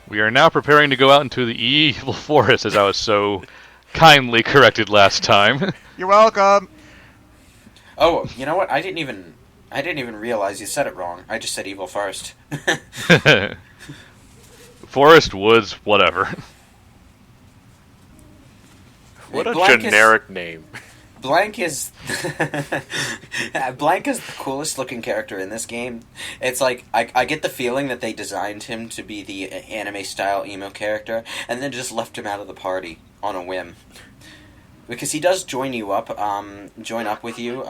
We are now preparing to go out into the evil forest, as I was so kindly corrected last time. You're welcome. Oh, you know what? I didn't even realize you said it wrong. I just said evil first. Forest, woods, whatever. What a Blank generic name. Blank is Blank is the coolest looking character in this game. It's like I get the feeling that they designed him to be the anime style emo character and then just left him out of the party on a whim. Because he does join up with you.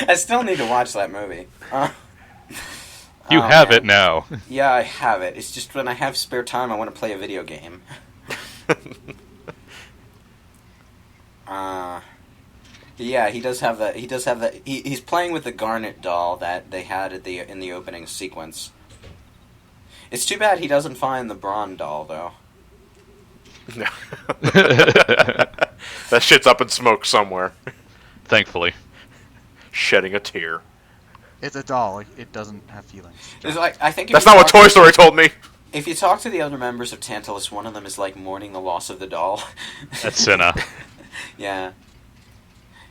I still need to watch that movie. You have it now. Yeah, I have it. It's just when I have spare time, I want to play a video game. Yeah, he does have that. He does have that. He's playing with the Garnet doll that they had in the opening sequence. It's too bad he doesn't find the Brawn doll, though. No. That shit's up in smoke somewhere. Thankfully. Shedding a tear. It's a doll. It doesn't have feelings. It's like, I think That's not what Toy Story told me. If you talk to the other members of Tantalus, one of them is like mourning the loss of the doll. That's Cinna. Yeah.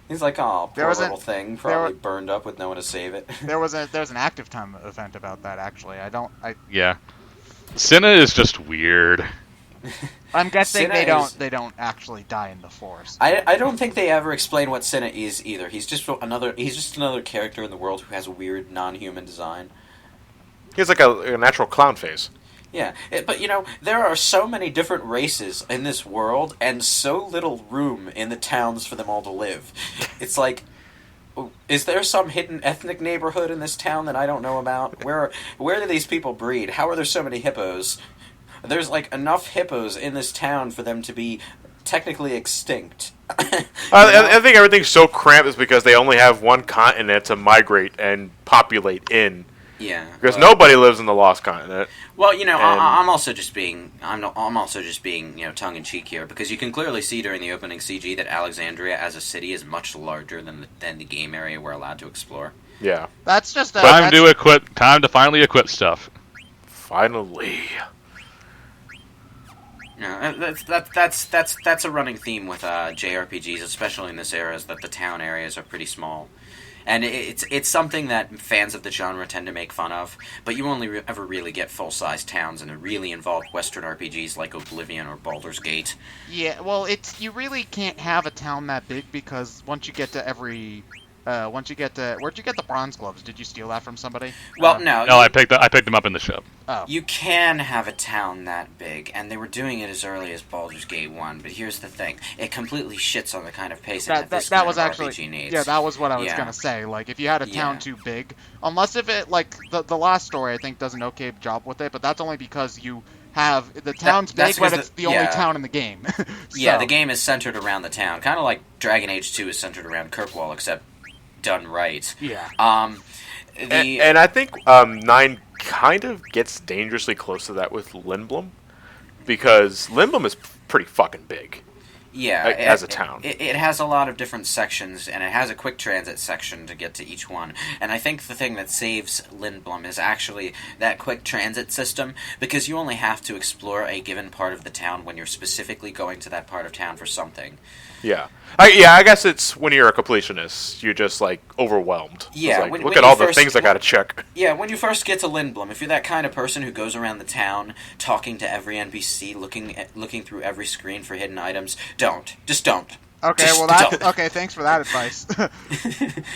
He's like, oh, There poor was little thing, probably burned up with no one to save it. There was an active time event about that actually. Yeah. Cinna is just weird. I'm guessing Cinna they don't actually die in the forest. I don't think they ever explain what Cinna is either. He's just another character in the world who has a weird non-human design. He has like a natural clown face. Yeah, but there are so many different races in this world, and so little room in the towns for them all to live. It's like, is there some hidden ethnic neighborhood in this town that I don't know about? Where do these people breed? How are there so many hippos? There's like enough hippos in this town for them to be technically extinct. I think everything's so cramped is because they only have one continent to migrate and populate in. Yeah, because nobody lives in the Lost Continent. Well, I'm also just being tongue in cheek here, because you can clearly see during the opening CG that Alexandria as a city is much larger than the game area we're allowed to explore. Yeah, that's just time to finally equip stuff. Finally. Yeah, that's a running theme with JRPGs, especially in this era, is that the town areas are pretty small. And it's something that fans of the genre tend to make fun of, but you only ever really get full-size towns in really involved Western RPGs like Oblivion or Baldur's Gate. Yeah, well, you really can't have a town that big, because once you get to where'd you get the bronze gloves? Did you steal that from somebody? Well, no. No, I picked them up in the shop. Oh. You can have a town that big, and they were doing it as early as Baldur's Gate 1, but here's the thing. It completely shits on the kind of pacing that this kind of RPG needs. Yeah, that was what I was going to say. Like, if you had a town too big, unless if it, like, the last story, I think, does an okay job with it, but that's only because you have the town's big, but it's the only town in the game. So. Yeah, the game is centered around the town, kind of like Dragon Age 2 is centered around Kirkwall, except done right. Yeah. And I think 9 kind of gets dangerously close to that with Lindblom, because Lindblom is pretty fucking big. Yeah, as a town. It has a lot of different sections, and it has a quick transit section to get to each one. And I think the thing that saves Lindblom is actually that quick transit system, because you only have to explore a given part of the town when you're specifically going to that part of town for something. Yeah. I guess it's when you're a completionist, you're just, like, overwhelmed. Yeah. Like, look at all the things I gotta check. Yeah, when you first get to Lindblom, if you're that kind of person who goes around the town, talking to every NPC, looking through every screen for hidden items, don't. Just don't. Okay, Just okay, thanks for that advice.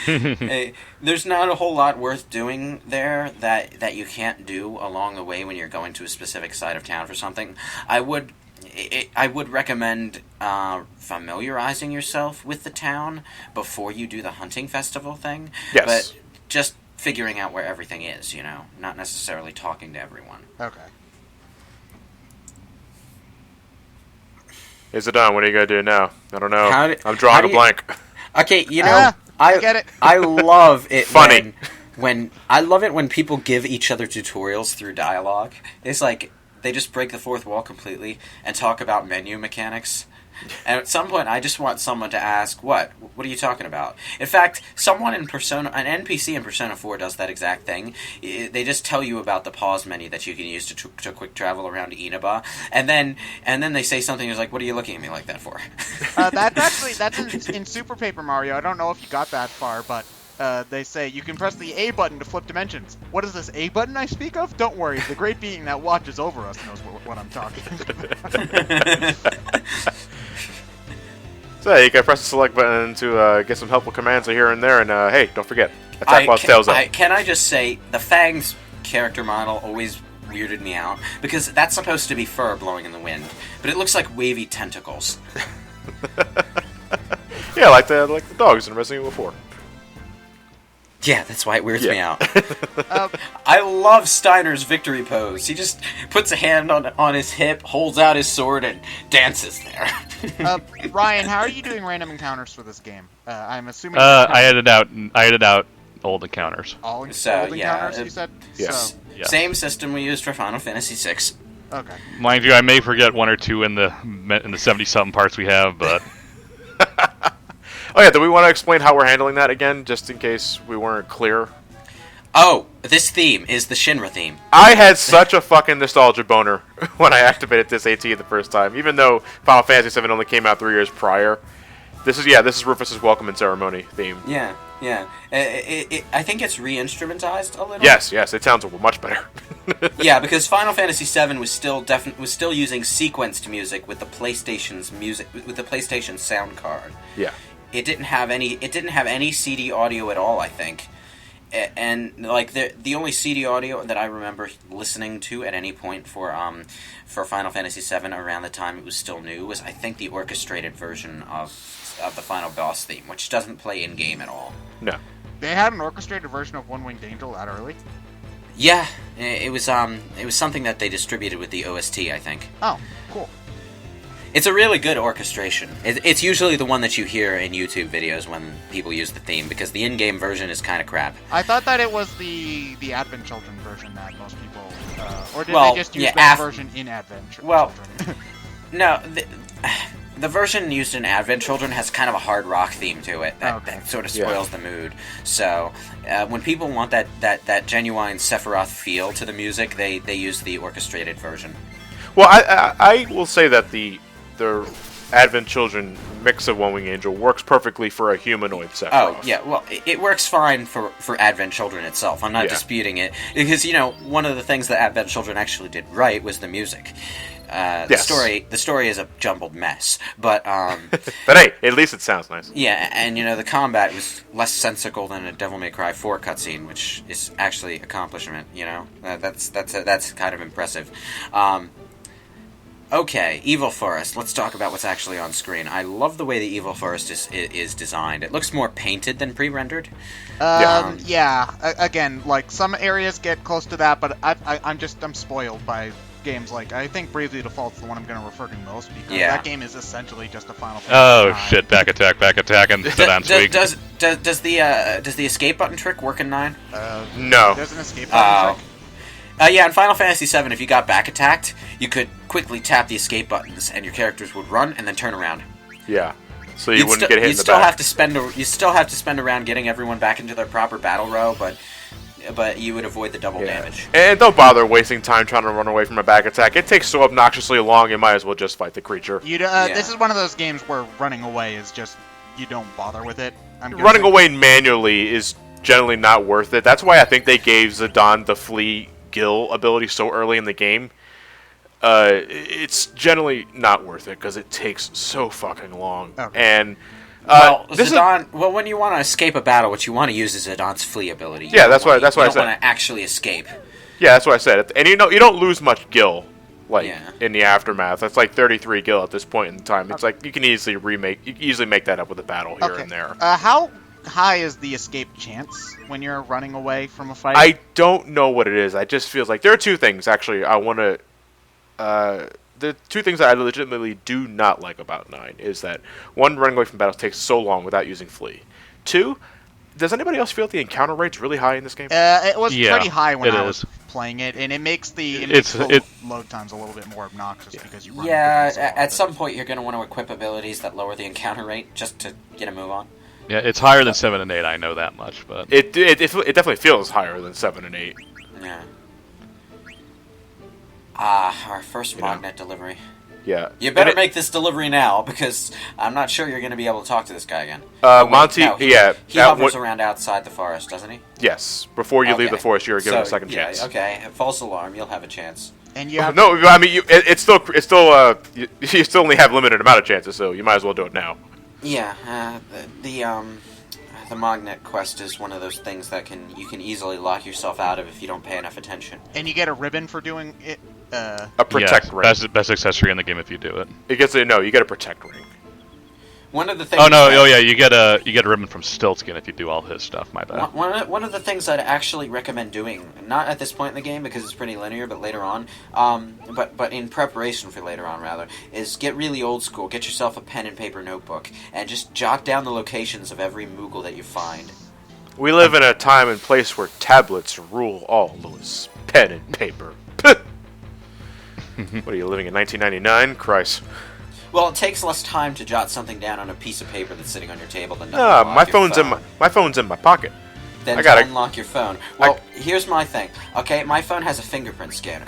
Hey, there's not a whole lot worth doing there that you can't do along the way when you're going to a specific side of town for something. I would recommend familiarizing yourself with the town before you do the hunting festival thing. Yes. But just figuring out where everything is, not necessarily talking to everyone. Okay. Is it done? What are you gonna do now? I don't know. I'm drawing a blank. Okay, I get it. I love it. Funny. I love it when people give each other tutorials through dialogue. It's like they just break the fourth wall completely and talk about menu mechanics. And at some point, I just want someone to ask, what? What are you talking about? In fact, someone in Persona, an NPC in Persona 4 does that exact thing. They just tell you about the pause menu that you can use to quick travel around Inaba, and then they say something that's like, what are you looking at me like that for? That's in Super Paper Mario. I don't know if you got that far, but they say you can press the A button to flip dimensions. What is this A button I speak of? Don't worry, the great being that watches over us knows what I'm talking about. So yeah, you can press the select button to get some helpful commands here and there, and hey, don't forget, attack while tails up. Can I just say, the Fangs character model always weirded me out, because that's supposed to be fur blowing in the wind, but it looks like wavy tentacles. Yeah, like the dogs in Resident Evil 4. Yeah, that's why it weirds me out. I love Steiner's victory pose. He just puts a hand on his hip, holds out his sword, and dances there. Ryan, how are you doing random encounters for this game? I'm assuming. I edited out old encounters. All old encounters, you said? Yes. So, Yes. Same system we used for Final Fantasy VI. okay. Mind you, I may forget one or two in the 70-something parts we have, but Oh yeah, do we want to explain how we're handling that again, just in case we weren't clear? Oh, this theme is the Shinra theme. I had such a fucking nostalgia boner when I activated this AT the first time, even though Final Fantasy VII only came out 3 years prior. This is Rufus's welcome and ceremony theme. Yeah. I think it's re-instrumentized a little. Yes, it sounds much better. Yeah, because Final Fantasy VII was still using sequenced music with the PlayStation sound card. Yeah. It didn't have any CD audio at all, I think. And like the only CD audio that I remember listening to at any point for Final Fantasy VII around the time it was still new was, I think, the orchestrated version of the final boss theme, which doesn't play in game at all. No. They had an orchestrated version of One Winged Angel that early? Yeah, it was something that they distributed with the OST, I think. Oh, cool. It's a really good orchestration. It's usually the one that you hear in YouTube videos when people use the theme, because the in-game version is kind of crap. I thought that it was the Advent Children version that most people... or did Well, they just use yeah, that version in Advent Children? No, the version used in Advent Children has kind of a hard rock theme to it that sort of spoils the mood. So when people want that genuine Sephiroth feel to the music, they use the orchestrated version. Well, I will say that the Advent Children mix of One Wing Angel works perfectly for a humanoid Sephiroth. Oh, yeah, well, it works fine for Advent Children itself. I'm not disputing it. Because, one of the things that Advent Children actually did right was the music. The story is a jumbled mess, but... but hey, at least it sounds nice. Yeah, and, the combat was less sensical than a Devil May Cry 4 cutscene, which is actually accomplishment, That's kind of impressive. Okay, Evil Forest. Let's talk about what's actually on screen. I love the way the Evil Forest is designed. It looks more painted than pre-rendered. Yeah. Again, like, some areas get close to that, but I'm spoiled by games like... I think Bravely Default's the one I'm going to refer to most, because that game is essentially just a Final Fantasy. Oh shit! Back attack, and sit on squeak. Does the escape button trick work in 9? No. There's an escape button trick? Yeah, in Final Fantasy VII, if you got back attacked, you could quickly tap the escape buttons, and your characters would run and then turn around. Yeah, so you wouldn't get hit in the back. You still have to spend a round getting everyone back into their proper battle row, but you would avoid the double damage. And don't bother wasting time trying to run away from a back attack. It takes so obnoxiously long, you might as well just fight the creature. This is one of those games where running away is just... you don't bother with it. Running away manually is generally not worth it. That's why I think they gave Zidane the flee Gil ability so early in the game. It's generally not worth it because it takes so fucking long. Okay. And when you want to escape a battle, what you want to use is Zidane's flee ability. That's why I said. You don't want to actually escape. Yeah, that's what I said. And you don't lose much Gil in the aftermath. That's like 33 Gil at this point in time. It's like you can easily make that up with a battle here and there. How high is the escape chance when you're running away from a fight? I don't know what it is. I just feels like there are two things actually I want to the two things that I legitimately do not like about 9 is that one, running away from battles takes so long without using flee. 2, does anybody else feel the encounter rate's really high in this game? It was pretty high when I was playing it, and it makes the load times a little bit more obnoxious because you run Yeah, into things a lot. at some point you're going to want to equip abilities that lower the encounter rate just to get a move on. Yeah, it's higher than 7 and 8. I know that much, but It definitely feels higher than 7 and 8. Yeah. Our first magnet delivery. Yeah. You better make this delivery now, because I'm not sure you're going to be able to talk to this guy again. Monty, no, he hovers around outside the forest, doesn't he? Yes. Before you leave the forest, you're given a second yeah, chance. Okay, false alarm, you'll have a chance. And you have No, I mean, it's still you still only have limited amount of chances, so you might as well do it now. Yeah, the magnet quest is one of those things that you can easily lock yourself out of if you don't pay enough attention. And you get a ribbon for doing it. A protect ring. Best accessory in the game if you do it. You get a protect ring. One of the things. Oh no! Oh yeah, you get a ribbon from Stiltskin if you do all his stuff. My bad. One of the things I'd actually recommend doing, not at this point in the game because it's pretty linear, but later on, but in preparation for later on rather, is get really old school. Get yourself a pen and paper notebook and just jot down the locations of every Moogle that you find. We live in a time and place where tablets rule all, Lewis. Pen and paper. What are you living in 1999? Christ. Well, it takes less time to jot something down on a piece of paper that's sitting on your table than my phone's in my pocket. Then I gotta unlock your phone. Well, here's my thing. Okay, my phone has a fingerprint scanner.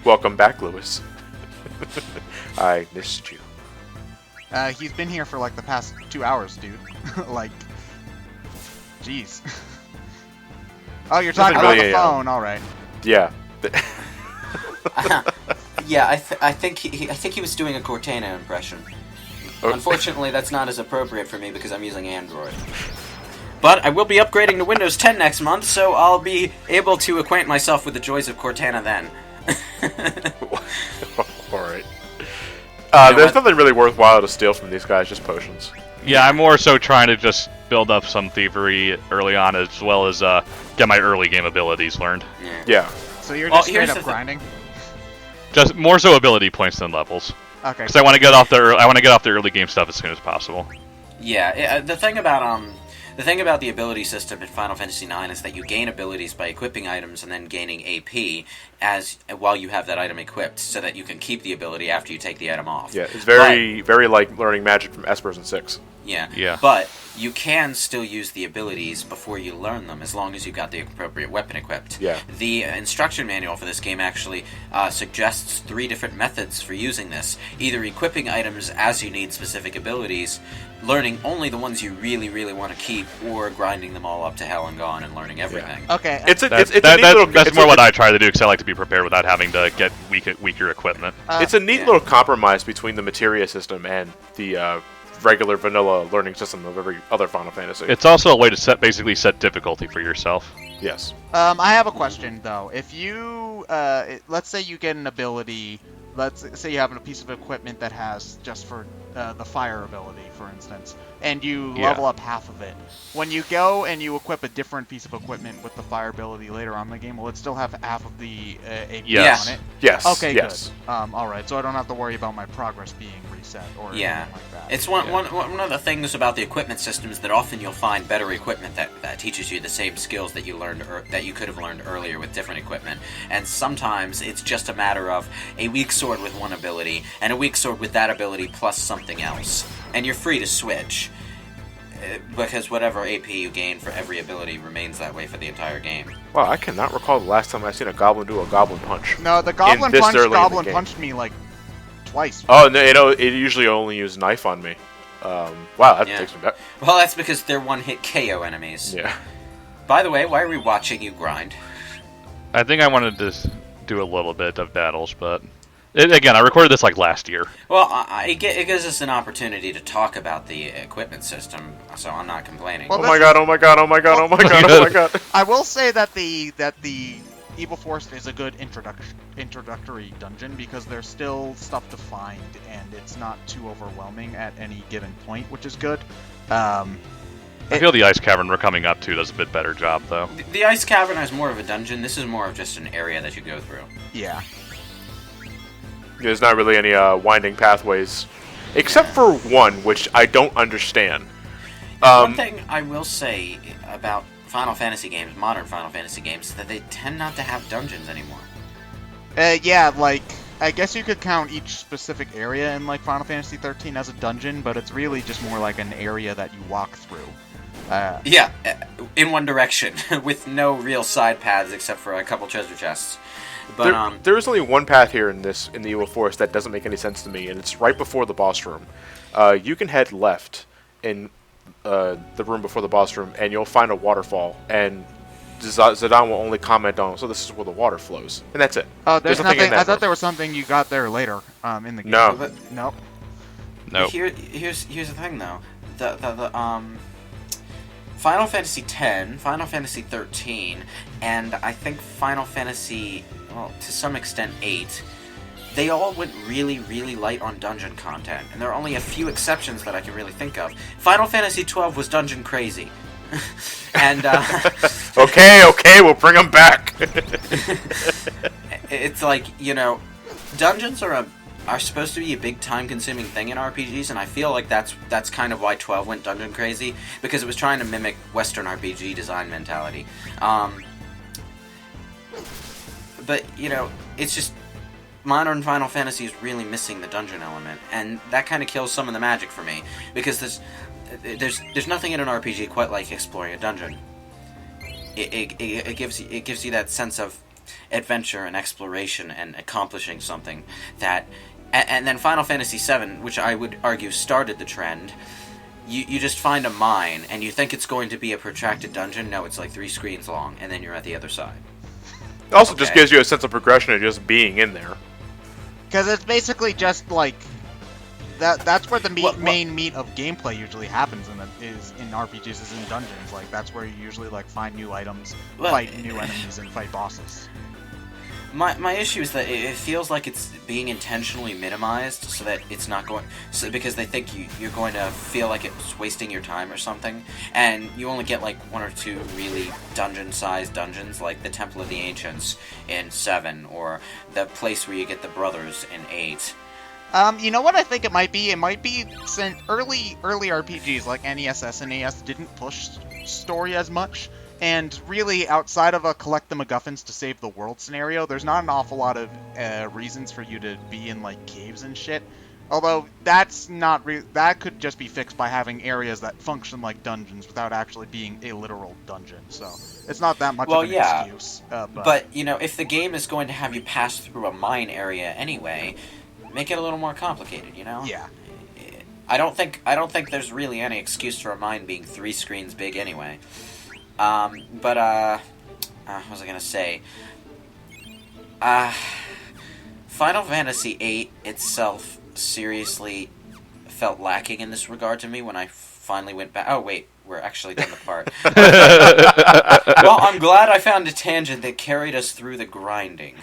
Welcome back, Lewis. I missed you. He's been here for like the past 2 hours, dude. Like, jeez. Oh, you're talking about the phone. All right. Yeah. Yeah, I think he was doing a Cortana impression. Unfortunately, that's not as appropriate for me because I'm using Android. But I will be upgrading to Windows 10 next month, so I'll be able to acquaint myself with the joys of Cortana then. Alright. There's nothing really worthwhile to steal from these guys, just potions. Yeah, I'm more so trying to just build up some thievery early on, as well as get my early game abilities learned. Yeah. So you're just straight up grinding? Just more so ability points than levels. Okay. Because I want to get off the early game stuff as soon as possible. Yeah, the thing about the ability system in Final Fantasy IX is that you gain abilities by equipping items and then gaining AP while you have that item equipped, so that you can keep the ability after you take the item off. Yeah, it's very like learning magic from Espers and 6. Yeah. But you can still use the abilities before you learn them, as long as you've got the appropriate weapon equipped. Yeah. The instruction manual for this game actually suggests 3 different methods for using this. Either equipping items as you need specific abilities, learning only the ones you really, really want to keep, or grinding them all up to hell and gone and learning everything. Yeah. Okay. That's more what I try to do, because I like to be prepared without having to get weaker equipment. It's a neat little compromise between the materia system and the regular vanilla learning system of every other Final Fantasy. It's also a way to basically set difficulty for yourself. Yes. I have a question though. If you let's say you get an ability, let's say you have a piece of equipment that has just for the fire ability, for instance, and you level up half of it. When you go and you equip a different piece of equipment with the fire ability later on in the game, will it still have half of the AP on it? Yes. Okay, yes. good. Alright, so I don't have to worry about my progress being reset or anything like that. It's one of the things about the equipment systems that often you'll find better equipment that teaches you the same skills that you learned that you could have learned earlier with different equipment. And sometimes it's just a matter of a weak sword with one ability and a weak sword with that ability plus something else, and you're free to switch. Because whatever AP you gain for every ability remains that way for the entire game. Wow, I cannot recall the last time I've seen a goblin do a goblin punch. No, the goblin punched me like twice. Oh, no, it usually only uses knife on me. Wow, that takes me back. Well, that's because they're one-hit KO enemies. Yeah. By the way, why are we watching you grind? I think I wanted to do a little bit of battles, but... Again, I recorded this like last year. Well, it gives us an opportunity to talk about the equipment system, so I'm not complaining. Well, oh my god! I will say that the Evil Forest is a good introductory dungeon because there's still stuff to find and it's not too overwhelming at any given point, which is good. I feel the Ice Cavern we're coming up to does a bit better job, though. The Ice Cavern is more of a dungeon. This is more of just an area that you go through. Yeah. There's not really any winding pathways, except for one, which I don't understand. One thing I will say about Final Fantasy games, modern Final Fantasy games, that they tend not to have dungeons anymore. Yeah, like, I guess you could count each specific area in, like, Final Fantasy 13 as a dungeon, but it's really just more like an area that you walk through. Yeah, in one direction, with no real side paths except for a couple treasure chests. But there is only one path here in the Evil Forest that doesn't make any sense to me, and it's right before the boss room. You can head left in the room before the boss room, and you'll find a waterfall, and Zidane will only comment on, so this is where the water flows, and that's it. Oh, there's nothing. in that I thought room. there was something you got there later in the game. No. Nope. Nope. Here's the thing though. The Final Fantasy X, Final Fantasy 13, and I think Final Fantasy, well, to some extent 8, they all went really, really light on dungeon content, and there are only a few exceptions that I can really think of. Final Fantasy 12 was dungeon crazy. And Okay, we'll bring them back. it's like, dungeons are supposed to be a big time-consuming thing in RPGs, and I feel like that's kind of why 12 went dungeon crazy, because it was trying to mimic Western RPG design mentality. But it's just modern Final Fantasy is really missing the dungeon element, and that kind of kills some of the magic for me, because there's nothing in an RPG quite like exploring a dungeon. It gives you that sense of adventure and exploration and accomplishing something that. And then Final Fantasy VII, which I would argue started the trend, you just find a mine, and you think it's going to be a protracted dungeon. No, it's like 3 screens long, and then you're at the other side. It also just gives you a sense of progression of just being in there. Because it's basically just like that's where the main meat of gameplay usually happens in RPGs is in dungeons. Like that's where you usually like find new items, fight new enemies, and fight bosses. My issue is that it feels like it's being intentionally minimized so that it's not going... because they think you're going to feel like it's wasting your time or something, and you only get like 1 or 2 really dungeon-sized dungeons, like the Temple of the Ancients in 7, or the place where you get the brothers in 8. You know what I think it might be? It might be since early RPGs like NES, SNES didn't push story as much. And really, outside of a collect the MacGuffins to save the world scenario, there's not an awful lot of reasons for you to be in like caves and shit. Although that's not that could just be fixed by having areas that function like dungeons without actually being a literal dungeon. So it's not that much of an excuse. But if the game is going to have you pass through a mine area anyway, make it a little more complicated. Yeah. I don't think there's really any excuse for a mine being 3 screens big anyway. What was I gonna say? Final Fantasy VIII itself seriously felt lacking in this regard to me when I finally went back. Oh wait, we're actually done the part. Well, I'm glad I found a tangent that carried us through the grinding.